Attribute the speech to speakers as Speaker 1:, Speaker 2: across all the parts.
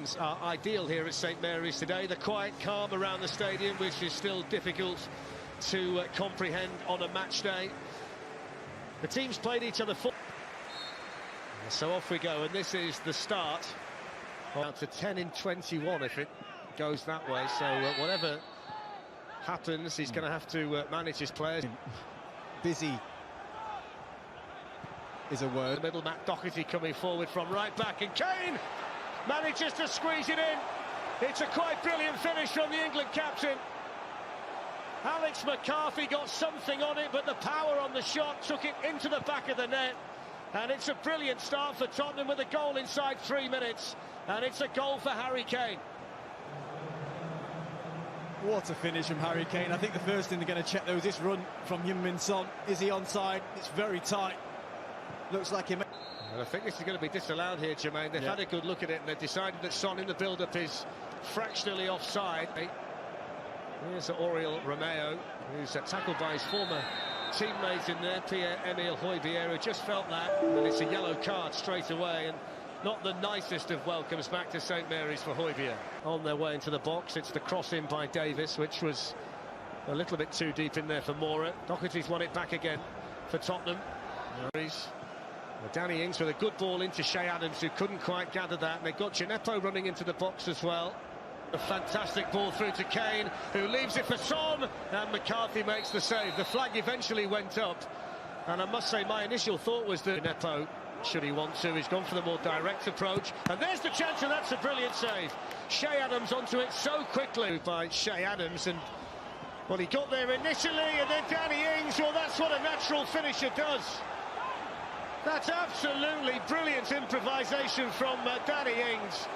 Speaker 1: conditions are ideal here at St Mary's today. The quiet calm around the stadium, which is still difficult to comprehend on a match day. The teams played each other so off we go, and this is the start. Out to 10 in 21 if it goes that way, so whatever happens, he's going to have to manage his players.
Speaker 2: Busy is a word.
Speaker 1: The middle, Matt Doherty coming forward from right back, and Kane manages to squeeze it in. It's a quite brilliant finish from the England captain. Alex McCarthy got something on it, but the power on the shot took it into the back of the net. And it's a brilliant start for Tottenham with a goal inside 3 minutes. And it's a goal for Harry Kane.
Speaker 2: What a finish from Harry Kane. I think the first thing they're going to check, though, is this run from Heung-min Son. Is he onside? It's very tight. Looks like him.
Speaker 1: And I think this is going to be disallowed here, Jermaine. They've had a good look at it, and they've decided that Son in the build-up is fractionally offside. Here's Oriol Romeo, who's tackled by his former teammate in there, Pierre-Emile Højbjerg, who just felt that, and it's a yellow card straight away, and not the nicest of welcomes back to St Mary's for Højbjerg. On their way into the box, it's the cross in by Davis, which was a little bit too deep in there for Moura. Doherty's won it back again for Tottenham. Danny Ings with a good ball into Shea Adams, who couldn't quite gather that, and they've got Djenepo running into the box as well. A fantastic ball through to Kane, who leaves it for Son, and McCarthy makes the save. The flag eventually went up, and I must say my initial thought was that Djenepo, should he want to, he's gone for the more direct approach, and there's the chance, and that's a brilliant save. Shea Adams onto it so quickly by Shea Adams, and well, he got there initially, and then Danny Ings, well, that's what a natural finisher does. That's absolutely brilliant improvisation from Danny Ings.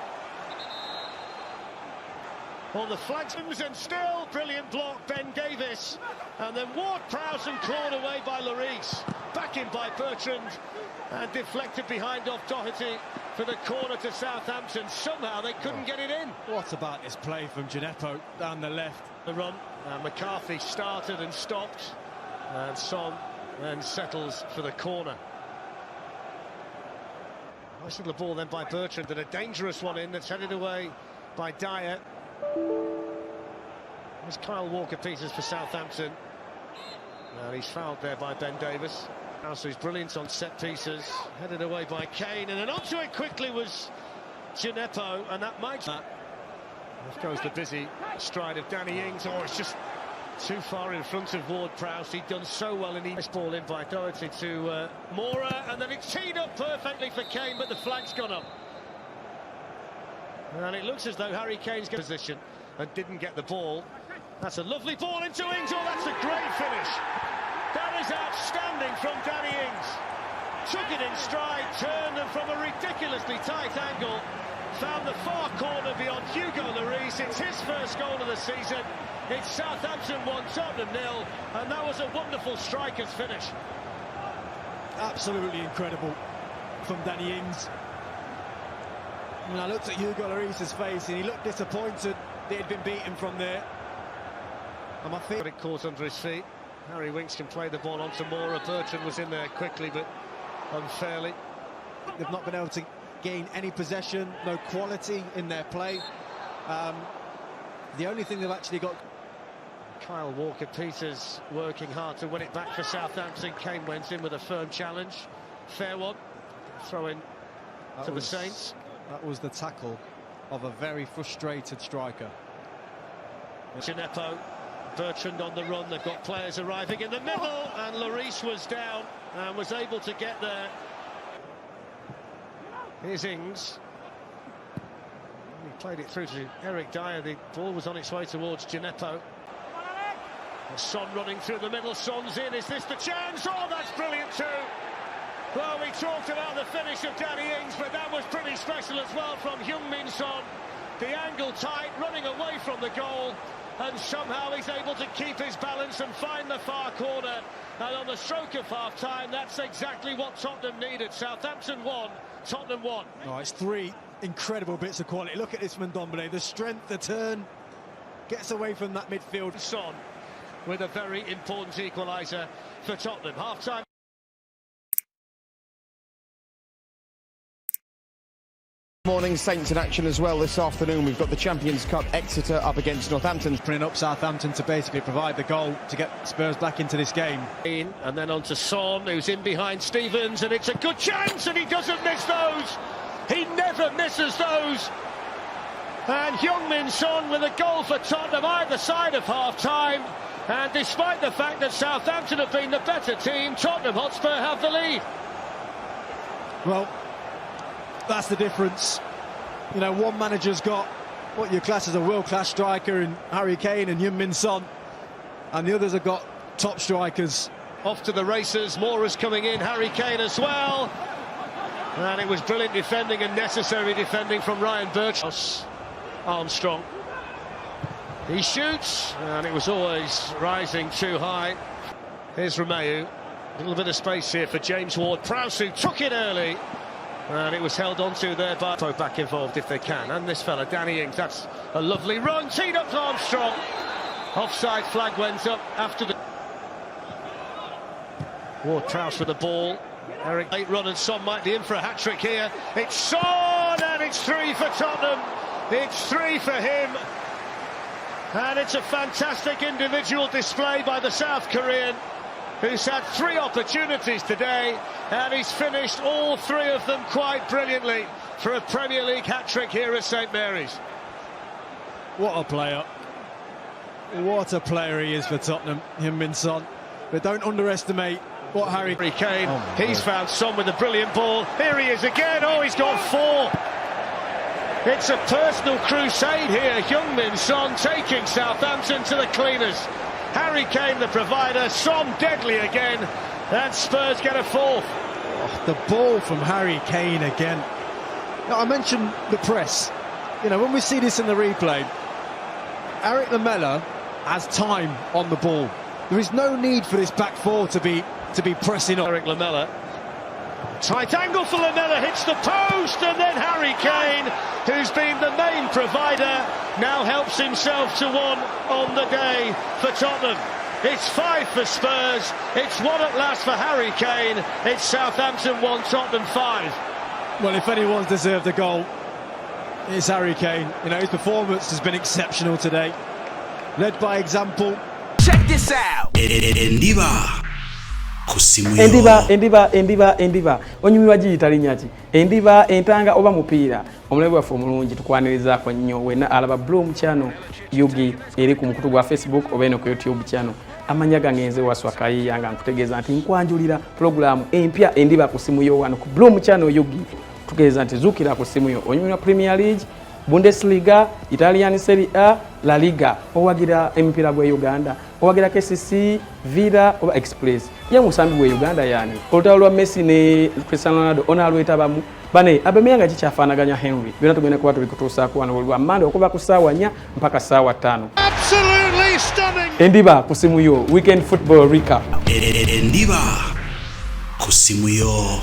Speaker 1: On the flags, and still brilliant block, Ben Davis, and then Ward-Prowse and clawed away by Lloris, back in by Bertrand, and deflected behind off Doherty for the corner to Southampton. Somehow they couldn't get it in.
Speaker 2: What about this play from Djenepo down the left?
Speaker 1: The run, McCarthy started and stopped, and Son then settles for the corner. Nice little ball then by Bertrand, and a dangerous one in that's headed away by Dyer. There's Kyle Walker-Peters for Southampton. And he's fouled there by Ben Davis. Also he's brilliant on set pieces. Headed away by Kane, and then onto it quickly was Djenepo, and that might... Off goes the busy stride of Danny Ings. Oh, it's just too far in front of Ward-Prowse. He'd done so well in the ball in by Doherty to Moura, and then it's teed up perfectly for Kane, but the flag's gone up. And it looks as though Harry Kane's got position and didn't get the ball. That's a lovely ball into Ings. Oh, that's a great finish. That is outstanding from Danny Ings. Took it in stride, turned, and from a ridiculously tight angle, found the far corner beyond Hugo Lloris. It's his first goal of the season. It's Southampton 1, Tottenham 0, and that was a wonderful striker's finish.
Speaker 2: Absolutely incredible from Danny Ings. And I looked at Hugo Lloris's face, and he looked disappointed that he'd been beaten from there. And I think
Speaker 1: it caught under his feet. Harry Winks can play the ball onto Moura. Bertrand was in there quickly, but unfairly.
Speaker 2: They've not been able to gain any possession, no quality in their play. The only thing they've actually got...
Speaker 1: Kyle Walker-Peters working hard to win it back for Southampton. Kane went in with a firm challenge. Fair one. Throw in to the Saints.
Speaker 2: That was the tackle of a very frustrated striker.
Speaker 1: Djenepo, Bertrand on the run. They've got players arriving in the middle, and Lloris was down and was able to get there. Here's Ings. He played it through to Eric Dyer. The ball was on its way towards Djenepo. Son running through the middle. Son's in. Is this the chance? Oh, that's brilliant too. Well, we talked about the finish of Danny Ings, but that was pretty special as well from Heung-min Son. The angle tight, running away from the goal, and somehow he's able to keep his balance and find the far corner. And on the stroke of half-time, that's exactly what Tottenham needed. Southampton 1, Tottenham 1.
Speaker 2: Oh, it's three incredible bits of quality. Look at this Ndombele, the strength, the turn, gets away from that midfield.
Speaker 1: Son with a very important equaliser for Tottenham. Half-time.
Speaker 3: Morning, Saints in action as well this afternoon. We've got the Champions Cup, Exeter up against Northampton.
Speaker 2: Bringing up Southampton to basically provide the goal to get Spurs back into this game.
Speaker 1: And then on to Son, who's in behind Stevens, and it's a good chance, and he doesn't miss those. He never misses those. And Heung-min Son with a goal for Tottenham either side of half-time. And despite the fact that Southampton have been the better team, Tottenham Hotspur have the lead.
Speaker 2: Well, that's the difference. You know, one manager's got what you class as a world-class striker in Harry Kane and Heung-min Son, and the others have got top strikers.
Speaker 1: Off to the races, Moura's coming in, Harry Kane as well. And it was brilliant defending and necessary defending from Ryan Birch. Armstrong. He shoots, and it was always rising too high. Here's Romeu. A little bit of space here for James Ward-Prowse, who took it early. And it was held onto there by back involved if they can. And this fella, Danny Ings, that's a lovely run. Teed up to Armstrong. Offside flag went up after the... Ward-Prowse with the ball. Eric, late run, and Son might be in for a hat-trick here. It's Son, and it's 3 for Tottenham. It's 3 for him. And it's a fantastic individual display by the South Korean, who's had 3 opportunities today, and he's finished all 3 of them quite brilliantly for a Premier League hat-trick here at St Mary's.
Speaker 2: What a player. What a player he is for Tottenham, Heung-min Son. But don't underestimate what Harry
Speaker 1: Kane, he's found Son with a brilliant ball. Here he is again. Oh, he's got 4. It's a personal crusade here. Heung-min Son taking Southampton to the cleaners. Harry Kane the provider, Son deadly again, and Spurs get a 4th.
Speaker 2: Oh, the ball from Harry Kane again. Now, I mentioned the press. You know, when we see this in the replay, Eric Lamela has time on the ball. There is no need for this back 4 to be pressing on.
Speaker 1: Eric Lamela. Tight angle for Lamela, hits the post, and then Harry Kane, who's been the main provider, now helps himself to 1 on the day for Tottenham. It's 5 for Spurs, it's 1 at last for Harry Kane, it's Southampton 1, Tottenham 5.
Speaker 2: Well, if anyone's deserved a goal, it's Harry Kane. You know, his performance has been exceptional today. Led by example.
Speaker 4: Check this out. ENDIBA ku simu yo.
Speaker 5: Endiba onyumirwa giyita linnya ki? Endiba entanga oba mupiira omulabi waffe omulungi tukwanirizaako nnyo wenna alaba Bloom channel yugi eri ku mukutu gwa Facebook oba eno ku YouTube channel. Amanya gange nze Waswa Kayiya nga nkutegeeza nti nkwanjulira programu empya Endiba ku simu yo wano ku Bloom channel yugi. Tutegeeza nti zuukira ku simu yo onyumirwa Premier League, Bundesliga, Italian Serie A, La Liga, owagira emipiira gwe Uganda, owagira KCC, Vida oba Express. Ya musambi gwe Uganda yani. Olutalo lwa Messi ne Cristiano Ronaldo onalwetabamu. Bane abemyanga kikyafaanaganya Henry. Byonna tugenda kuba tubikutuusaako wano lwa Mande okuva ku ssaawa 4 mpaka ssaawa 5.
Speaker 1: Absolutely stunning.
Speaker 5: Endiba ku simu yo, weekend football recap.
Speaker 4: ENDIBA ku simu yo.